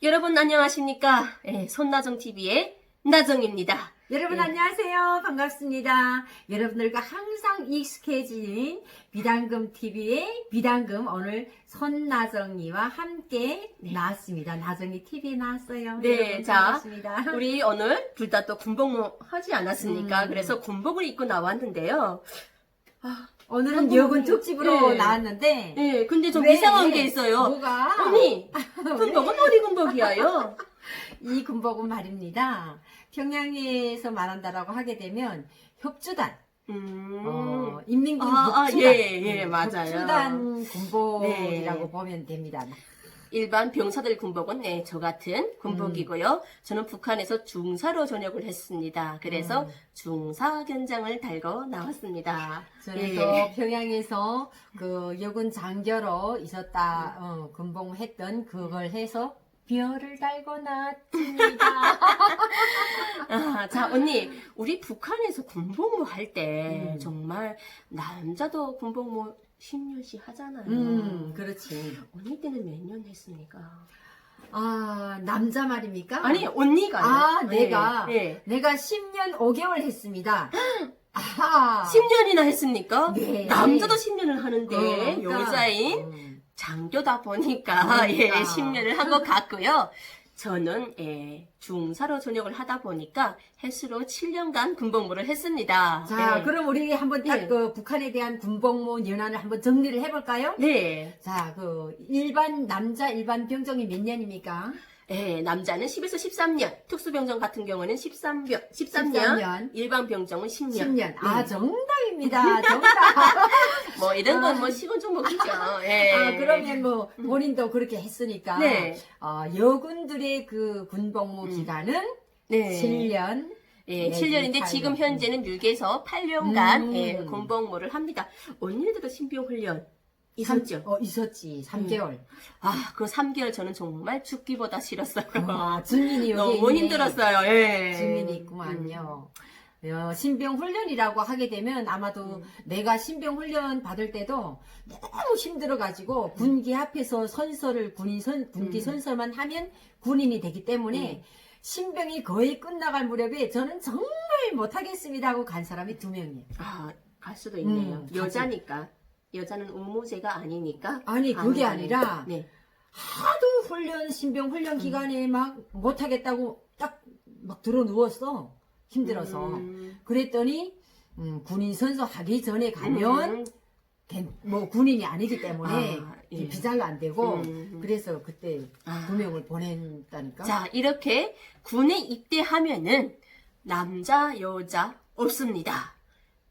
여러분 안녕하십니까? 손나정TV의 나정입니다. 여러분 예. 안녕하세요. 반갑습니다. 여러분들과 항상 익숙해진 비단금TV의 비단금 오늘 손나정이와 함께 나왔습니다. 나정이 TV에 나왔어요. 네, 여러분 자, 반갑습니다. 우리 오늘 둘 다 또 군복 하지 않았습니까? 음. 그래서 군복을 입고 나왔는데요. 오늘은 한국은- 여군 특집으로 네. 나왔는데 네, 근데 좀 왜? 이상한 게 있어요. 뭐가? 언니, 군복은 어디 군복이에요? 이 군복은 말입니다. 평양에서 말한다라고 하게 되면 협주단 인민군 협주단 예, 맞아요. 협주단 군복이라고 네. 보면 됩니다. 일반 병사들 군복은 네, 저 같은 군복이고요. 저는 북한에서 중사로 전역을 했습니다. 그래서 중사 견장을 달고 나왔습니다. 저는 예. 또 평양에서 그 여군 장교로 있었다 군복했던 그걸 해서 별을 달고 나왔습니다. 자, 언니, 우리 북한에서 군복무 할 때 정말 남자도 군복무 10년씩 하잖아요. 그렇지. 언니 때는 몇 년 했습니까? 아, 남자 말입니까? 아니, 언니가요. 아, 네, 내가 네. 10년 5개월 했습니다. 아하. 10년이나 했습니까? 네. 남자도 10년을 하는데 그러니까, 여자인 장교다 보니까 그러니까. 10년을 한 것 같고요. 저는 중사로 전역을 하다 보니까 해수로 7년간 군복무를 했습니다. 자, 네. 그럼 우리 한번 딱 네. 그 북한에 대한 군복무 연한을 한번 정리를 해볼까요? 네. 자, 그 일반 병정이 몇 년입니까? 남자는 10에서 13년, 특수병정 같은 경우는 13년, 13년. 일반 병정은 10년. 10년. 아, 네. 정답입니다. 정답. 뭐 이런 건 뭐 시건 좀 먹죠. 예. 아, 그러면 뭐 본인도 그렇게 했으니까 네. 여군들의 그 군복무 기간은 네. 7년. 예, 내지 7년인데 8년. 지금 현재는 육에서 8년간 음. 군복무를 합니다. 언니네들도 신병 훈련 있었죠? 있었지. 3개월. 그 3개월 저는 정말 죽기보다 싫었어요. 증인이 여기 너무 있네. 힘들었어요. 예. 증인이 있구만요. 신병 훈련이라고 하게 되면 아마도 내가 신병 훈련 받을 때도 너무 힘들어가지고 군기 앞에서 군기 선서만 하면 군인이 되기 때문에 신병이 거의 끝나갈 무렵에 저는 정말 못하겠습니다 하고 간 사람이 2명이에요. 갈 수도 있네요. 여자니까. 여자는 의무제가 아니니까. 아니 그게 아니라 네. 하도 신병 훈련 기간에 막 못하겠다고 딱 막 들어 누웠어. 힘들어서. 그랬더니 군인 선서 하기 전에 가면 뭐 군인이 아니기 때문에 예. 비자가 안 되고 그래서 그때 2명을 보냈다니까. 자, 이렇게 군에 입대하면은 남자, 여자 없습니다.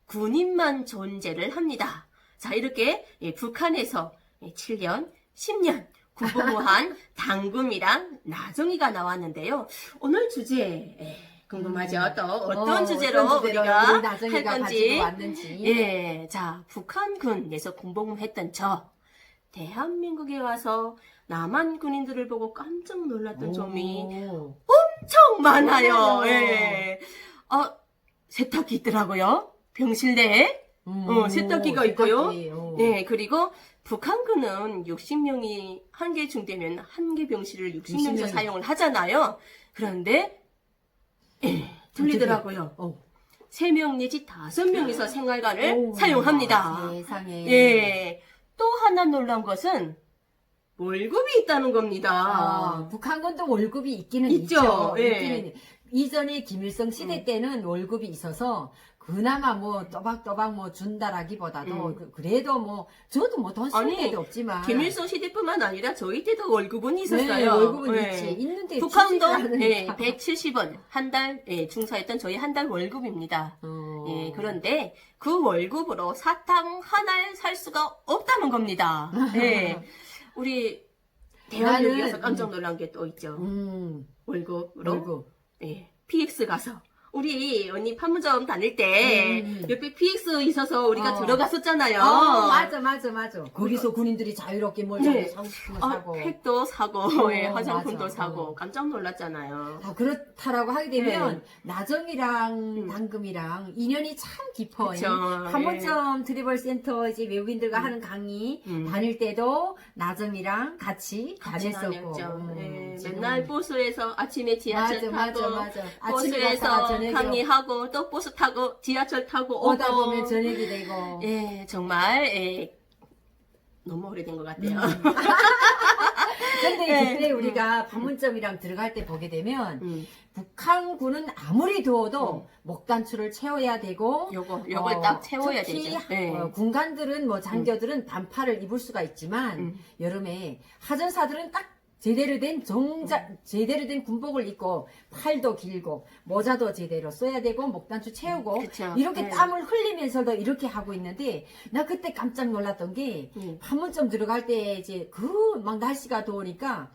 군인만 존재를 합니다. 자, 이렇게 북한에서 7년, 10년 군복무한 당금이랑 나정이가 나왔는데요. 오늘 주제 궁금하죠? 또 어떤 주제로 우리가 우리 나정이가 할 건지. 가지고 왔는지. 예, 자, 북한군에서 군복무했던 대한민국에 와서 남한 군인들을 보고 깜짝 놀랐던 점이 엄청 많아요. 예. 세탁기 있더라고요. 병실 내에. 세탁기가 있고요. 예, 그리고 북한군은 60명이 한 개 중대면 한 개 병실을 60명에서 60명. 사용을 하잖아요. 그런데 틀리더라고요. 3명 내지 5명이서 생활관을 사용합니다. 세상에. 예. 또 하나 놀란 것은 월급이 있다는 겁니다. 북한군도 월급이 있기는 있죠. 있죠. 예. 있기는. 이전에 김일성 시대 때는 월급이 있어서 그나마 뭐 또박또박 뭐 준다라기보다도 그래도 뭐 저도 뭐 돈 쓰는 아니, 데도 없지만 김일성 시대뿐만 아니라 저희 때도 월급은 있었어요. 네, 월급은 예. 있지. 있는데 북한도 주지를 않으니까. 170원 한 달 중사했던 저희 한 달 월급입니다. 어. 예, 그런데 그 월급으로 사탕 하나에 살 수가 없다는 겁니다. 예. 우리 대한민국에서 깜짝 놀란 게 또 있죠. 월급으로 월급. PX 가서 우리 언니 판문점 다닐 때 옆에 PX 있어서 우리가 들어갔었잖아요. 맞아. 거기서 군인들이 자유롭게 뭘 네. 사고 싶은 거 사고. 팩도 사고, 예, 어, 화장품도 맞아. 사고, 깜짝 놀랐잖아요. 그렇다라고 하게 되면 네. 나정이랑 당금이랑 인연이 참 깊어. 그쵸. 판문점 트리벌 센터 이제 외국인들과 하는 강의 다닐 때도 나정이랑 같이 다녔었고. 다녔죠. 예, 지금. 맨날 버스에서 아침에 지하철 타고, 맞아. 아침에 갔다가 버스에서 저녁에 강의하고, 또 버스 타고, 지하철 타고 오고. 오다 보면 저녁이 되고. 예, 정말, 예, 너무 오래된 것 같아요. 근데 네. 그때 우리가 판문점이랑 들어갈 때 보게 되면 음. 북한군은 아무리 더워도 목단추를 채워야 되고 요걸 딱 채워야 특히 되죠. 네. 군관들은 뭐 장교들은 반팔을 입을 수가 있지만 여름에 하전사들은 딱 제대로 된 제대로 된 군복을 입고 팔도 길고 모자도 제대로 써야 되고 목단추 채우고 그쵸. 이렇게 네. 땀을 흘리면서도 이렇게 하고 있는데 나 그때 깜짝 놀랐던 게 판문점 들어갈 때 이제 그 막 날씨가 더우니까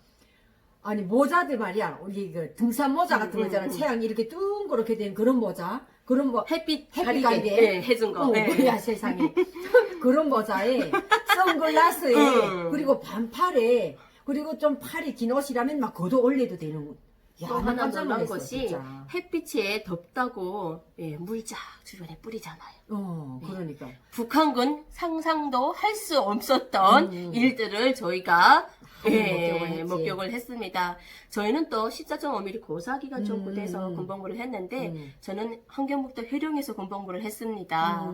아니 모자들 말이야 우리 그 등산 모자 같은 거 있잖아 체형이 이렇게 둥그렇게 된 그런 모자 그런 뭐 햇빛 가리게 가리게 예, 해준 거. 예. 뭐야 세상에 그런 모자에 선글라스에 그리고 반팔에 그리고 좀 팔이 긴 옷이라면 막 걷어 올려도 되는 거. 야, 또 나 하나 깜짝 놀란 놀랐어, 것이 진짜. 햇빛에 덥다고 예, 물자 주변에 뿌리잖아요. 그러니까. 북한군 상상도 할 수 없었던 일들을 저희가 목격을 했지. 목격을 했습니다. 저희는 또 14.5mm 고사기가 좀 부대에서 군복무를 했는데 저는 환경북도 해령에서 군복무를 했습니다.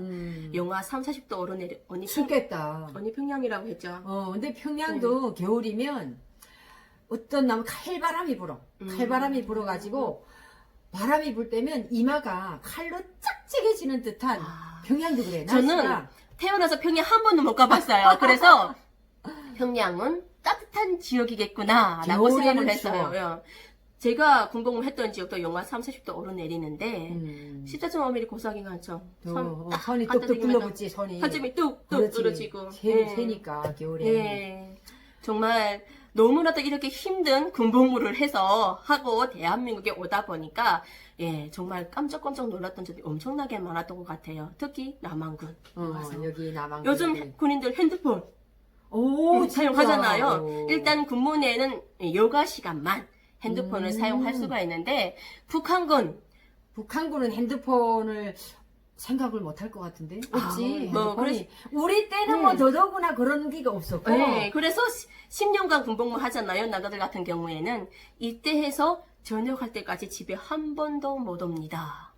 영하 3, 40도 오르내려 춥겠다. 언니 평양이라고 했죠. 근데 평양도 겨울이면 어떤 나무 칼바람이 불어. 칼바람이 불어가지고 바람이 불 때면 이마가 칼로 짝짝해지는 듯한 평양도 그래. 저는 날씨가. 태어나서 평양 한 번도 못 가봤어요. 그래서 평양은 따뜻한 지역이겠구나 라고 겨울에는 생각을 했어요. 제가 군복무 했던 지역도 영하 3, 40도 오르내리는데 14.5mm 고사기가 한참 선이 뚝뚝 불러붙지 선이. 한점이 뚝뚝 떨어지고 새니까 겨울에. 예. 정말 너무나도 이렇게 힘든 군복무를 해서 하고 대한민국에 오다 보니까 예 정말 깜짝깜짝 놀랐던 점이 엄청나게 많았던 것 같아요. 특히 남한군 여기 남한군. 요즘 군인들 핸드폰 오, 사용하잖아요. 진짜. 일단 근무 내에는 여가 시간만 핸드폰을 사용할 수가 있는데 북한군은 핸드폰을 생각을 못 할 것 같은데? 없지. 뭐, 핸드폰이. 우리 때는 뭐 더더구나 그런 게 없었고. 네, 그래서 10년간 군복무 하잖아요. 나가들 같은 경우에는 이때 해서 전역할 때까지 집에 한 번도 못 옵니다.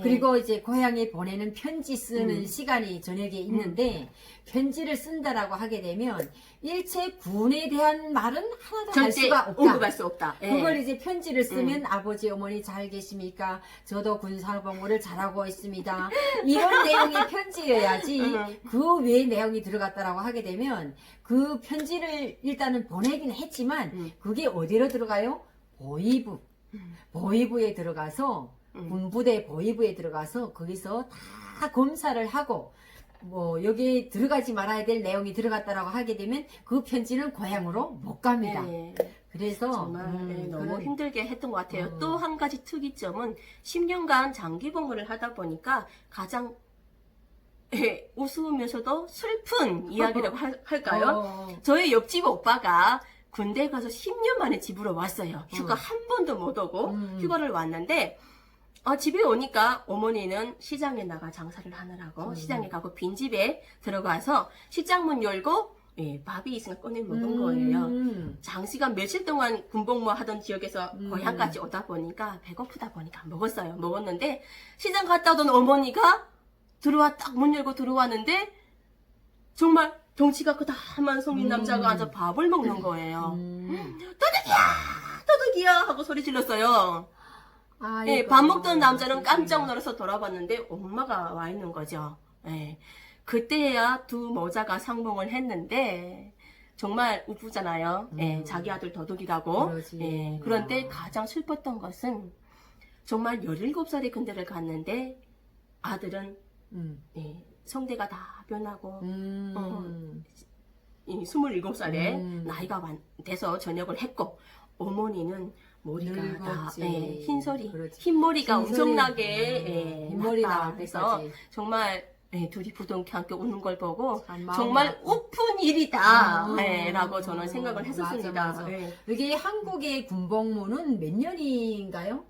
그리고 이제 고향에 보내는 편지 쓰는 시간이 저녁에 있는데 편지를 쓴다라고 하게 되면 일체 군에 대한 말은 하나도 할 절대 수가 없다. 언급할 수 없다. 예. 그걸 이제 편지를 쓰면 아버지 어머니 잘 계십니까? 저도 군사복무를 잘하고 있습니다. 이런 내용의 편지여야지 그 외의 내용이 들어갔다라고 하게 되면 그 편지를 일단은 보내긴 했지만 그게 어디로 들어가요? 보위부. 보위부에 들어가서 군부대 보위부에 들어가서 거기서 다 검사를 하고 뭐 여기 들어가지 말아야 될 내용이 들어갔다라고 하게 되면 그 편지는 고향으로 못 갑니다. 네. 그래서 정말 너무 그런- 힘들게 했던 것 같아요. 또 한 가지 특이점은 10년간 장기 복무를 하다 보니까 가장 우스우면서도 슬픈 이야기라고 할까요? 저희 옆집 오빠가 군대 가서 10년 만에 집으로 왔어요. 휴가 한 번도 못 오고 휴가를 왔는데 집에 오니까 어머니는 시장에 나가 장사를 하느라고 시장에 가고 빈집에 들어가서 시장 문 열고 밥이 있으니까 꺼내 먹은 거예요. 장시간 며칠 동안 군복무 하던 지역에서 고향까지 오다 보니까 배고프다 보니까 먹었어요. 먹었는데 시장 갔다 오던 어머니가 딱 문 열고 들어왔는데 정말 덩치가 크다만 성인 남자가 앉아 밥을 먹는 거예요. 도둑이야 하고 소리 질렀어요. 예, 밥 먹던 남자는 깜짝 놀라서 돌아봤는데 엄마가 와 있는 거죠. 예, 그때야 두 모자가 상봉을 했는데 정말 우프잖아요. 예, 자기 아들 도둑이라고. 그러지. 예, 그런데 가장 슬펐던 것은 정말 17살에 군대를 갔는데 아들은 성대가 다 변하고 27살에 나이가 돼서 전역을 했고 어머니는 머리가 다 늙었지. 흰설이, 그렇지. 흰머리가 흰설이, 엄청나게 흰머리 났다. 나올 그래서 때까지. 정말 둘이 부둥켜 함께 우는 걸 보고 참 마음이 정말 아프지. 우픈 일이다 아, 라고 저는 생각을 했었습니다. 맞아. 네. 이게 한국의 군복무는 몇 년인가요?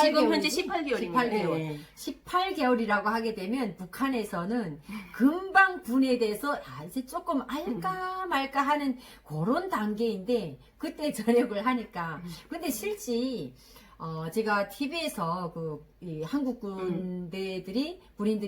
지금 현재 18개월입니다. 18개월. 18개월이라고 하게 되면 북한에서는 금방 분해돼서 이제 조금 알까 말까 하는 그런 단계인데 그때 전역을 하니까 근데 실제 제가 TV에서 이 한국 군인들이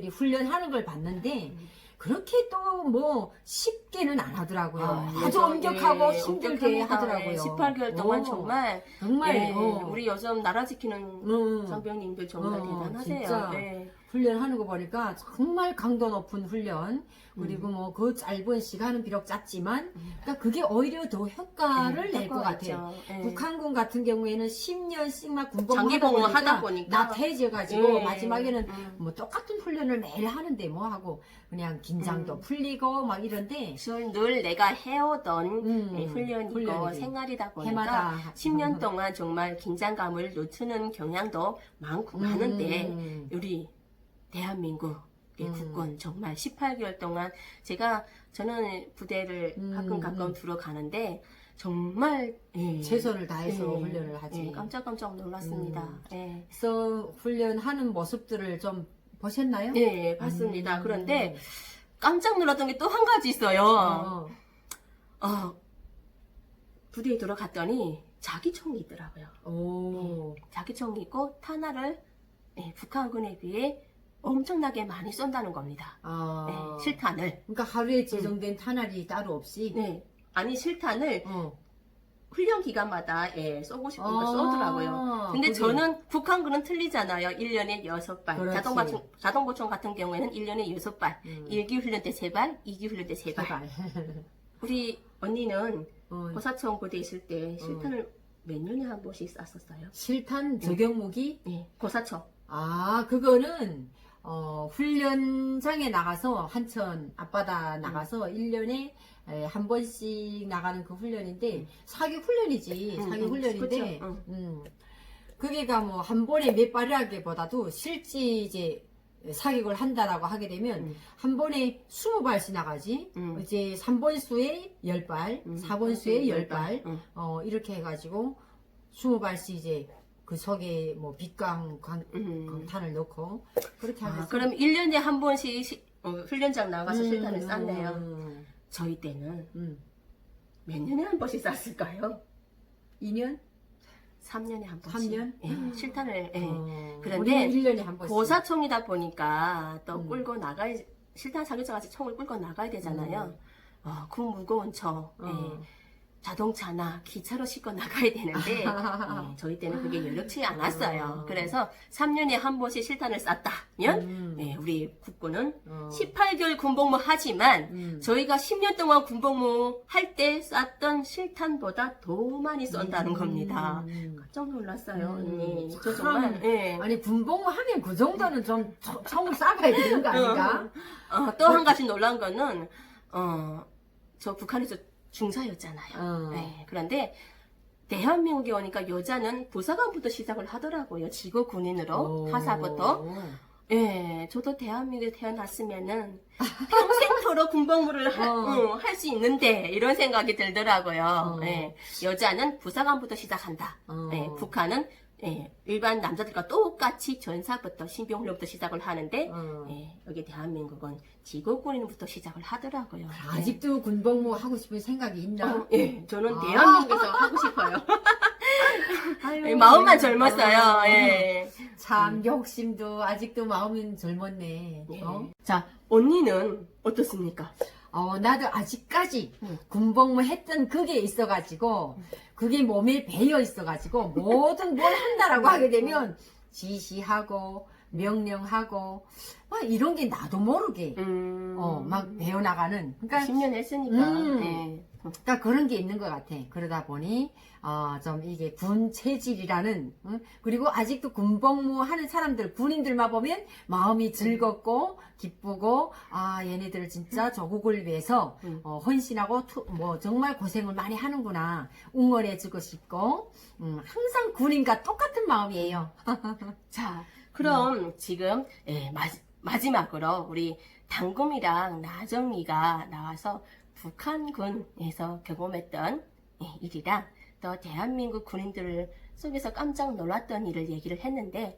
훈련하는 걸 봤는데 그렇게 또 뭐 쉽게는 안 하더라고요. 아주 엄격하고 힘들게 하더라고요. 18개월 동안 정말 정말 우리 요즘 나라 지키는 장병님들 정말 대단하세요. 진짜. 네. 훈련하는 거 보니까 정말 강도 높은 훈련 그리고 뭐 그 짧은 시간은 비록 짧지만 그러니까 그게 오히려 더 효과를 낼 것 같아요. 북한군 같은 경우에는 10년씩 막 장기복무 하다 보니까 나태해져가지고 마지막에는 뭐 똑같은 훈련을 매일 하는데 뭐 하고 그냥 긴장도 풀리고 막 이런데 늘 내가 해오던 훈련이고 훈련이지. 생활이다 보니까 해마다 10년 동안 정말 긴장감을 늦추는 경향도 많고 많은데 우리 대한민국의 국군 정말 18개월 동안 저는 부대를 가끔 들어가는데 정말 최선을 다해서 훈련을 하지. 깜짝 놀랐습니다. 그래서 훈련하는 모습들을 좀 보셨나요? 네, 봤습니다. 그런데 깜짝 놀랐던 게 또 한 가지 있어요. 부대에 들어갔더니 자기총이 있더라고요. 자기총이 있고 탄화를 북한군에 비해 엄청나게 많이 쏜다는 겁니다. 실탄을. 그러니까 하루에 지정된 탄알이 따로 없이. 네. 아니 실탄을 훈련 기간마다 쏘고 싶은 걸 쏘더라고요. 근데 저는 북한군은 틀리잖아요. 1년에 6발. 그렇지. 자동보총 같은 경우에는 1년에 6발. 1기 훈련 때 3발, 2기 훈련 때 3발. 우리 언니는 고사청 부대에 있을 때 실탄을 몇 년에 한 번씩 쐈었어요? 실탄 저격무기? 네. 고사청. 그거는 훈련장에 나가서 한천 앞바다 나가서 1년에 한 번씩 나가는 그 훈련인데 사격 훈련이지. 사격 훈련인데 그게가 뭐 한 번에 몇 발이라기보다도 실제 이제 사격을 한다라고 하게 되면 한 번에 20발씩 나가지. 이제 3번 수에 10발, 4번 수에 10발 이렇게 해가지고 20발씩 이제 그 속에 뭐 빛광탄을 넣고 그렇게 하면서 그럼 1년에 한 번씩 훈련장 나가서 실탄을 쐈네요. 저희 때는 몇 년에 한 번씩 쐈을까요? 2년? 3년에 한 번씩. 3년? 실탄을. 그런데 우리는 1년에 한 번씩. 고사총이다 보니까 또 끌고 나가야 실탄 사격장 가서 총을 끌고 나가야 되잖아요. 그 무거운 총. 자동차나 기차로 싣고 나가야 되는데 저희 때는 그게 여력치 않았어요. 그래서 3년에 한 번씩 실탄을 쐈다면 우리 국군은 18개월 군복무 하지만 저희가 10년 동안 군복무 할 때 쐈던 실탄보다 더 많이 쏜다는 겁니다. 깜짝 놀랐어요. 언니. 저 정말 아니 군복무 하면 그 정도는 좀 총을 쏴봐야 되는 거 아닌가? 또 한 가지 놀란 거는 저 북한에서 중사였잖아요. 그런데 대한민국에 오니까 여자는 부사관부터 시작을 하더라고요. 직업 군인으로 하사부터. 저도 대한민국에 태어났으면은 평생토록 군복무를 할 수 있는데 이런 생각이 들더라고요. 여자는 부사관부터 시작한다. 북한은 일반 남자들과 똑같이 전사부터 신병훈련부터 시작을 하는데 여기 대한민국은 직업군인부터 시작을 하더라고요. 아직도 군복무 하고 싶은 생각이 있나? 저는 대한민국에서 하고 싶어요. 마음만 젊었어요. 참 욕심도 아직도 마음은 젊었네. 자, 언니는 어떻습니까? 나도 아직까지 군복무 했던 그게 있어가지고 그게 몸에 배어 있어가지고 모든 뭘 한다라고 하게 되면 지시하고 명령하고 막 이런 게 나도 모르게 막 배워나가는. 그러니까 10년 했으니까. 그러니까 그런 게 있는 것 같아. 그러다 보니 좀 이게 군 체질이라는 그리고 아직도 군복무 하는 사람들 군인들만 보면 마음이 즐겁고 기쁘고 얘네들 진짜 조국을 위해서 헌신하고 뭐 정말 고생을 많이 하는구나 응원해주고 싶고 항상 군인과 똑같은 마음이에요. 자, 그럼 지금 마지막으로 우리 당금이랑 나정이가 나와서 북한군에서 경험했던 일이랑 또 대한민국 군인들 속에서 깜짝 놀랐던 일을 얘기를 했는데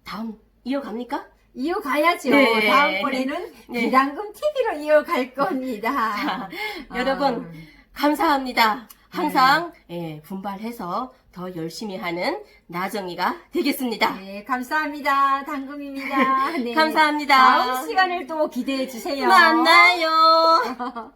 다음 이어갑니까? 이어가야죠. 네. 다음번에는 네. 비당금 TV로 이어갈 겁니다. 자, 여러분 감사합니다. 항상 분발해서 더 열심히 하는 나정이가 되겠습니다. 네, 감사합니다. 당금입니다. 네. 감사합니다. 다음 시간을 또 기대해 주세요. 만나요.